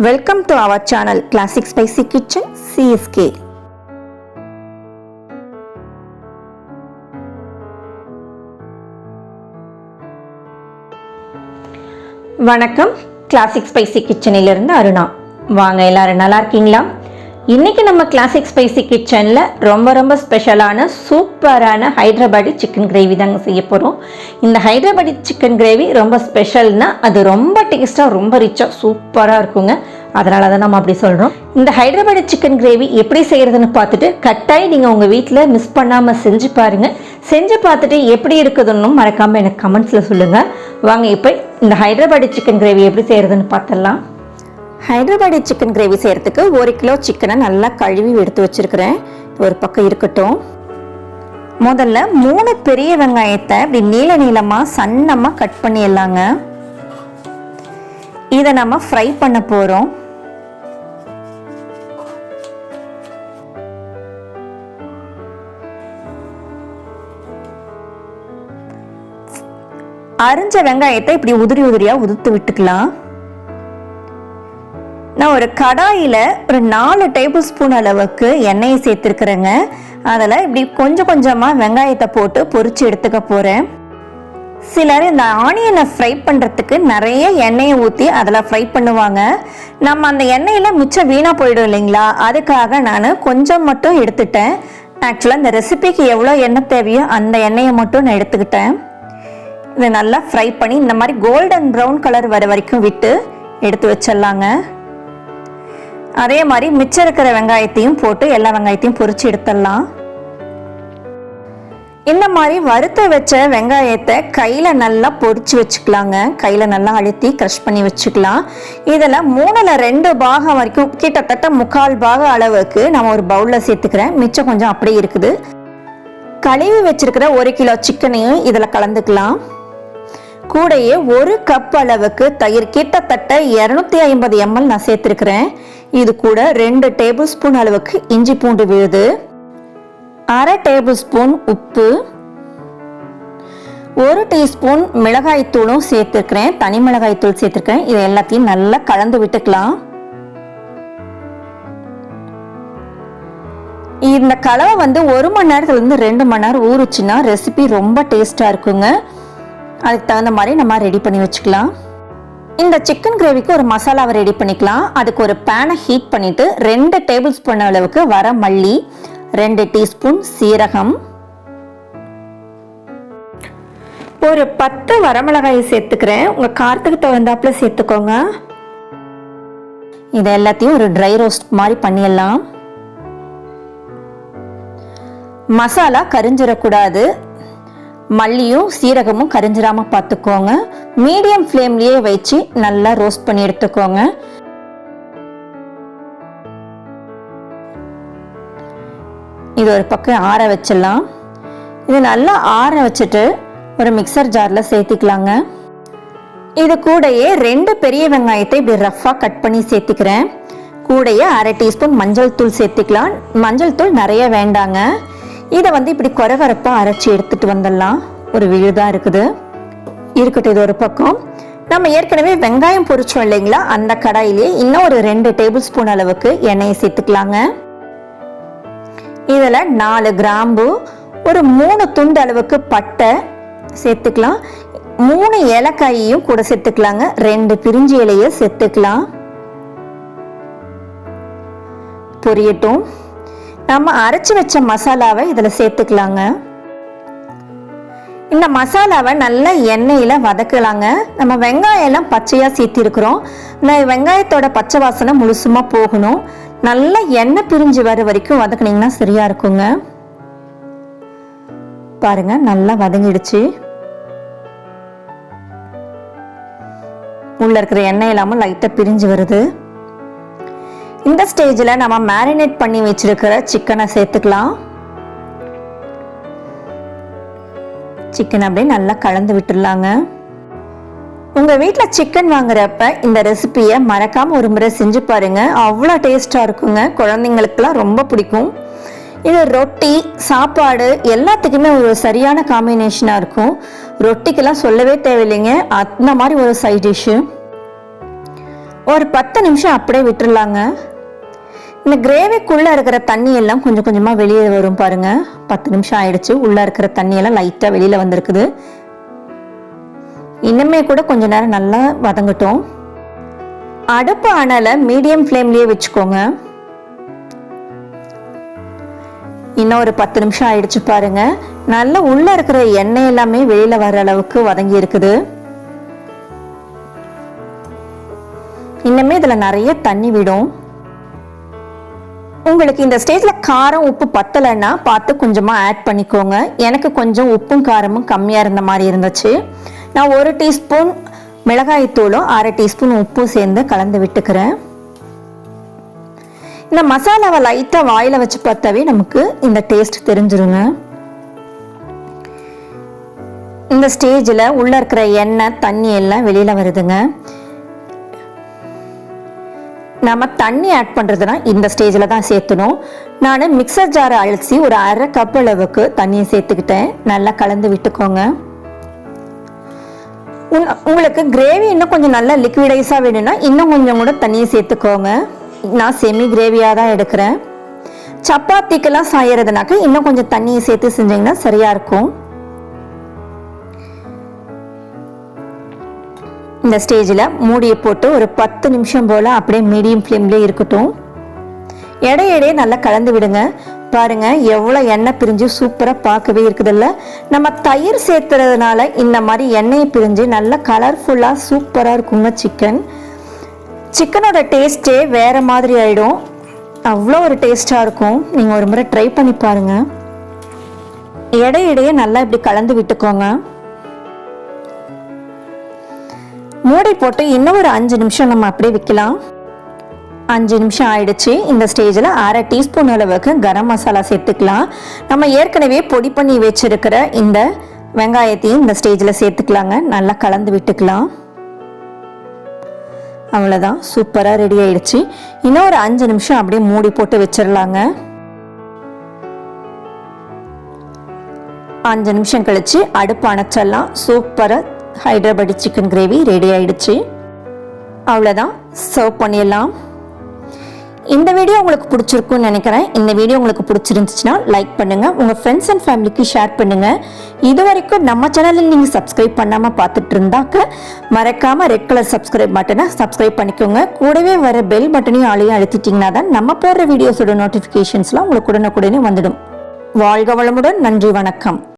Welcome to our channel Classic Spicy Kitchen CSK. வணக்கம், Classic Spicy Kitchen இலிருந்து அருணா. வாங்க, எல்லாரும் நல்லா இருக்கீங்களா? இன்னைக்கு நம்ம Classic Spicy Kitchenல ரொம்ப ஸ்பெஷலான சூப்பரான ஹைதராபாடி சிக்கன் கிரேவி தாங்க செய்ய போறோம். இந்த ஹைதராபாடி சிக்கன் கிரேவி ரொம்ப ஸ்பெஷல்னா அது ரொம்ப டேஸ்டா, ரொம்ப ரிச்சா, சூப்பரா இருக்குங்க. அதனால தான் நம்ம அப்படி சொல்றோம். இந்த ஹைதராபாடி சிக்கன் கிரேவி எப்படி செய்யறதுன்னு பார்த்துட்டு கட்டாயம் நீங்க உங்க வீட்டில் மிஸ் பண்ணாம செஞ்சு பாருங்க. செஞ்சு பார்த்துட்டு எப்படி இருக்குதுன்னு மறக்காம எனக்கு கமெண்ட்ஸ்ல சொல்லுங்க. வாங்க இப்போ இந்த ஹைதராபாடி சிக்கன் கிரேவி எப்படி செய்யறதுன்னு பார்த்தலாம். ஹைதராபாடி சிக்கன் கிரேவி செய்கிறதுக்கு 1 கிலோ சிக்கனை நல்லா கழுவி எடுத்து வச்சுருக்கிறேன். ஒரு பக்கம் இருக்கட்டும். முதல்ல 3 பெரிய வெங்காயத்தை இப்படி நீளமாக சன்னமாக கட் பண்ணிடலாங்க. இதை நம்ம ஃப்ரை பண்ண போகிறோம். அரிஞ்ச வெங்காயத்தை இப்படி உதிரியாக உதுத்து விட்டுக்கலாம். நான் ஒரு கடாயில் ஒரு 4 டேபிள் ஸ்பூன் அளவுக்கு எண்ணெயை சேர்த்துருக்குறேங்க. அதில் இப்படி கொஞ்சமாக வெங்காயத்தை போட்டு பொரிச்சு எடுத்துக்க போகிறேன். சிலர் இந்த ஆனியனை ஃப்ரை பண்ணுறதுக்கு நிறைய எண்ணெயை ஊற்றி அதில் ஃப்ரை பண்ணுவாங்க. நம்ம அந்த எண்ணெயில் மிச்சம் வீணாக போயிடும் இல்லைங்களா, அதுக்காக நான் கொஞ்சம் மட்டும் எடுத்துட்டேன். ஆக்சுவலாக இந்த ரெசிபிக்கு எவ்வளோ எண்ணெய் தேவையோ அந்த எண்ணெயை மட்டும் நான் எடுத்துக்கிட்டேன். இதை நல்லா ஃப்ரை பண்ணி இந்த மாதிரி கோல்டன் ப்ரௌன் கலர் வர வரைக்கும் விட்டு எடுத்து வச்சிடலாங்க. அதே மாதிரி மிச்சம் இருக்கிற வெங்காயத்தையும் போட்டு எல்லா வெங்காயத்தையும் பொரிச்சு எடுத்துடலாம். இந்த மாதிரி வறுத்த வச்ச வெங்காயத்தை கையில் நல்லா பொரிச்சு வச்சுக்கலாங்க. கையில் நல்லா அழுத்தி க்ரஷ் பண்ணி வச்சுக்கலாம். இதில் 3ல் 2 பாகம் வரைக்கும், கிட்டத்தட்ட 1/4 பாகம் அளவுக்கு நம்ம ஒரு பவுலில் சேர்த்துக்கிறேன். மிச்சம் கொஞ்சம் அப்படியே இருக்குது. கழுவி வச்சிருக்கிற 1 கிலோ சிக்கனையும் இதில் கலந்துக்கலாம். கூடையே 1 கப் அளவுக்கு தயிர், கிட்டத்தட்ட 250 ml நான் சேர்த்துருக்கிறேன். இது கூட 2 டேபிள் ஸ்பூன் அளவுக்கு இஞ்சி பூண்டு விழுது, 1/2 டேபிள் ஸ்பூன் உப்பு, 1 டீஸ்பூன் மிளகாய் தூளும் சேர்த்துருக்கிறேன். தனி மிளகாய் தூள் சேர்த்துருக்கேன். இதை எல்லாத்தையும் நல்லா கலந்து விட்டுக்கலாம். இந்த கலவை 1 மணி நேரத்துலேருந்து 2 மணி நேரம் ஊறுச்சுன்னா ரெசிபி ரொம்ப டேஸ்டாக இருக்குங்க. அதுக்கு தகுந்த மாதிரி நம்ம ரெடி பண்ணி வச்சுக்கலாம். இந்த சிக்கன் கிரேவிக்கு ஒரு மசாலாவை ரெடி பண்ணிக்கலாம். அதுக்கு ஒரு பேனை ஹீட் பண்ணிட்டு 2 டேபிள் ஸ்பூன் அளவுக்கு வர மல்லி, 2 டீஸ்பூன் சீரகம், ஒரு 10 வரமிளகாயை சேர்த்துக்கிறேன். உங்க காரத்துக்கு தகுந்தாப்புல சேர்த்துக்கோங்க. இதை எல்லாத்தையும் ஒரு ட்ரை ரோஸ்ட் மாதிரி பண்ணிடலாம். மசாலா கரிஞ்சிடக்கூடாது. மல்லியும் சீரகமும் கரிஞ்சிடாம பார்த்துக்கோங்க. மீடியம் ஃப்ளேம்லயே வச்சு நல்லா ரோஸ்ட் பண்ணி எடுத்துக்கோங்க. இது ஒரு பக்கம் ஆற வச்சிடலாம். இது நல்லா ஆற வச்சுட்டு ஒரு மிக்சர் ஜார்ல சேர்த்துக்கலாங்க. இது கூடையே 2 பெரிய வெங்காயத்தை இப்படி ரஃபா கட் பண்ணி சேர்த்துக்கிறேன். கூடையே 1/2 டீஸ்பூன் மஞ்சள் தூள் சேர்த்துக்கலாம். மஞ்சள் தூள் நிறைய வேண்டாங்க. இதை இப்படி கொரகொரப்பா அரைச்சி எடுத்துட்டு வந்துடலாம். ஒரு விழுதா இருக்குது, இருக்கட்டும். இது ஒரு பக்கம். நம்ம ஏற்கனவே வெங்காயம் பொரிச்சோம் இல்லைங்களா, அந்த கடாயிலே இன்னும் ஒரு 2 டேபிள் ஸ்பூன் அளவுக்கு எண்ணெயை சேர்த்துக்கலாங்க. இதில் 4 கிராம்பு, ஒரு 3 துண்டு அளவுக்கு பட்டை சேர்த்துக்கலாம். 3 ஏலக்காயையும் கூட சேர்த்துக்கலாங்க. 2 பிரிஞ்சி இலையை சேர்த்துக்கலாம். பொரியட்டும். நம்ம அரைச்சி வச்ச மசாலாவை இதில் சேர்த்துக்கலாங்க. இந்த மசாலாவை நல்லா எண்ணெயில் வதக்கலாங்க. நம்ம வெங்காயம் எல்லாம் பச்சையாக சேர்த்திருக்கிறோம். இந்த வெங்காயத்தோட பச்சை வாசனை முழுசுமாக போகணும். நல்லா எண்ணெய் பிரிஞ்சு வர வரைக்கும் வதக்குனீங்கன்னா சரியா இருக்குங்க. பாருங்க, நல்லா வதங்கிடுச்சு. உள்ள இருக்கிற எண்ணெய் இல்லாமல் லைட்டாக பிரிஞ்சு வருது. இந்த ஸ்டேஜில் நம்ம மேரினேட் பண்ணி வச்சிருக்கிற சிக்கனை சேர்த்துக்கலாம். சிக்கன் அப்படியே நல்லா கலந்து விட்டுடலாங்க. உங்கள் வீட்டில் சிக்கன் வாங்குறப்ப இந்த ரெசிபியை மறக்காமல் ஒரு முறை செஞ்சு பாருங்க. அவ்வளோ டேஸ்டாக இருக்குங்க. குழந்தைங்களுக்குலாம் ரொம்ப பிடிக்கும். இது ரொட்டி, சாப்பாடு எல்லாத்துக்குமே ஒரு சரியான காம்பினேஷனாக இருக்கும். ரொட்டிக்கெல்லாம் சொல்லவே தேவையில்லைங்க, அந்த மாதிரி ஒரு சைட் டிஷ்ஷு. ஒரு 10 நிமிஷம் அப்படியே விட்டுறலாங்க. இந்த கிரேவிக்குள்ளே இருக்கிற தண்ணி எல்லாம் கொஞ்சம் கொஞ்சமாக வெளியே வரும் பாருங்க. 10 நிமிஷம் ஆயிடுச்சு. உள்ளே இருக்கிற தண்ணியெல்லாம் லைட்டாக வெளியில் வந்திருக்குது. இன்னுமே கூட கொஞ்ச நேரம் நல்லா வதங்கட்டும். அடுப்பு அனலை மீடியம் ஃப்ளேம்லேயே வச்சுக்கோங்க. இன்னும் ஒரு 10 நிமிஷம் ஆயிடுச்சு பாருங்க. நல்லா உள்ளே இருக்கிற எண்ணெய் எல்லாமே வெளியில் வர அளவுக்கு வதங்கி இருக்குது. இன்னுமே இதில் நிறைய தண்ணி விடும். உங்களுக்கு இந்த ஸ்டேஜில் காரம் உப்பு பத்தலைன்னா பார்த்து கொஞ்சமாக ஆட் பண்ணிக்கோங்க. எனக்கு கொஞ்சம் உப்பும் காரமும் கம்மியாக இருந்த மாதிரி இருந்துச்சு. நான் 1 டீஸ்பூன் மிளகாய்த்தூளும் 1/2 டீஸ்பூன் உப்பும் சேர்ந்து கலந்து விட்டுக்கிறேன். இந்த மசாலாவை லைட்டாக வாயில் வச்சு பார்த்தாவே நமக்கு இந்த டேஸ்ட் தெரிஞ்சிருங்க. இந்த ஸ்டேஜில் உள்ளே இருக்கிற எண்ணெய் தண்ணி எல்லாம் வெளியில் வருதுங்க. நம்ம தண்ணி ஆட் பண்ணுறதுனா இந்த ஸ்டேஜில் தான் சேர்த்துணும். நான் மிக்சர் ஜாரை அலசி ஒரு 1/2 கப் அளவுக்கு தண்ணியை சேர்த்துக்கிட்டேன். நல்லா கலந்து விட்டுக்கோங்க. உங்களுக்கு கிரேவி இன்னும் கொஞ்சம் நல்லா லிக்விடைஸாக வேணும்னா இன்னும் கொஞ்சம் கூட தண்ணியை சேர்த்துக்கோங்க. நான் செமி கிரேவியாக தான் எடுக்கிறேன். சப்பாத்திக்கெல்லாம் சாயறதுனாக்க இன்னும் கொஞ்சம் தண்ணியை சேர்த்து செஞ்சிங்கன்னா சரியாக இருக்கும். இந்த ஸ்டேஜில் மூடியை போட்டு ஒரு 10 நிமிஷம் போல் அப்படியே மீடியம் ஃப்ளேம்லேயே இருக்கட்டும். இடையிடையே நல்லா கலந்து விடுங்க. பாருங்க எவ்வளோ எண்ணெய் பிரிஞ்சு சூப்பராக பார்க்கவே இருக்குதுல்ல. நம்ம தயிர் சேர்த்துறதுனால இந்த மாதிரி எண்ணெயை பிரிஞ்சு நல்லா கலர்ஃபுல்லாக சூப்பராக இருக்குங்க. சிக்கனோட டேஸ்ட்டே வேறு மாதிரி ஆகிடும். அவ்வளோ ஒரு டேஸ்ட்டாக இருக்கும். நீங்கள் ஒரு முறை ட்ரை பண்ணி பாருங்கள். இடையிடையே நல்லா இப்படி கலந்து விட்டுக்கோங்க. மூடி போட்டு இன்னும் ஒரு 5 நிமிஷம் நம்ம அப்படியே வைக்கலாம். 5 நிமிஷம் ஆயிடுச்சு. இந்த ஸ்டேஜில் 1/2 டீஸ்பூன் அளவுக்கு கரம் மசாலா சேர்த்துக்கலாம். நம்ம ஏற்கனவே பொடி பண்ணி வச்சிருக்கிற இந்த வெங்காயத்தையும் இந்த ஸ்டேஜில் சேர்த்துக்கலாங்க. நல்லா கலந்து விட்டுக்கலாம். அவ்வளோதான், சூப்பராக ரெடி ஆயிடுச்சு. இன்னும் ஒரு 5 நிமிஷம் அப்படியே மூடி போட்டு வச்சிடலாங்க. 5 நிமிஷம் கழிச்சு அடுப்பு அணைச்சிடலாம். சூப்பராக ஹைதராபாடி சிக்கன் கிரேவி ரெடி ஆயிடுச்சு. அவ்வளோதான், சர்வ் பண்ணிடலாம். இந்த வீடியோ உங்களுக்கு பிடிச்சிருக்குன்னு நினைக்கிறேன். இந்த வீடியோ உங்களுக்கு பிடிச்சிருந்துச்சுன்னா லைக் பண்ணுங்கள், உங்கள் ஃப்ரெண்ட்ஸ் அண்ட் ஃபேமிலிக்கு ஷேர் பண்ணுங்கள். இது வரைக்கும் நம்ம சேனலில் நீங்கள் சப்ஸ்கிரைப் பண்ணாமல் பார்த்துட்டு இருந்தாக்க மறக்காமல் ரெட் கலர் சப்ஸ்கிரைப் பட்டனை சப்ஸ்கிரைப் பண்ணிக்கோங்க. கூடவே வர பெல் பட்டனையும் ஆளையும் அழுத்திட்டிங்கன்னா தான் நம்ம போடுற வீடியோஸோட நோட்டிஃபிகேஷன்ஸ்லாம் உங்களுக்கு உடனுக்குடனே வந்துடும். வாழ்க வளமுடன். நன்றி, வணக்கம்.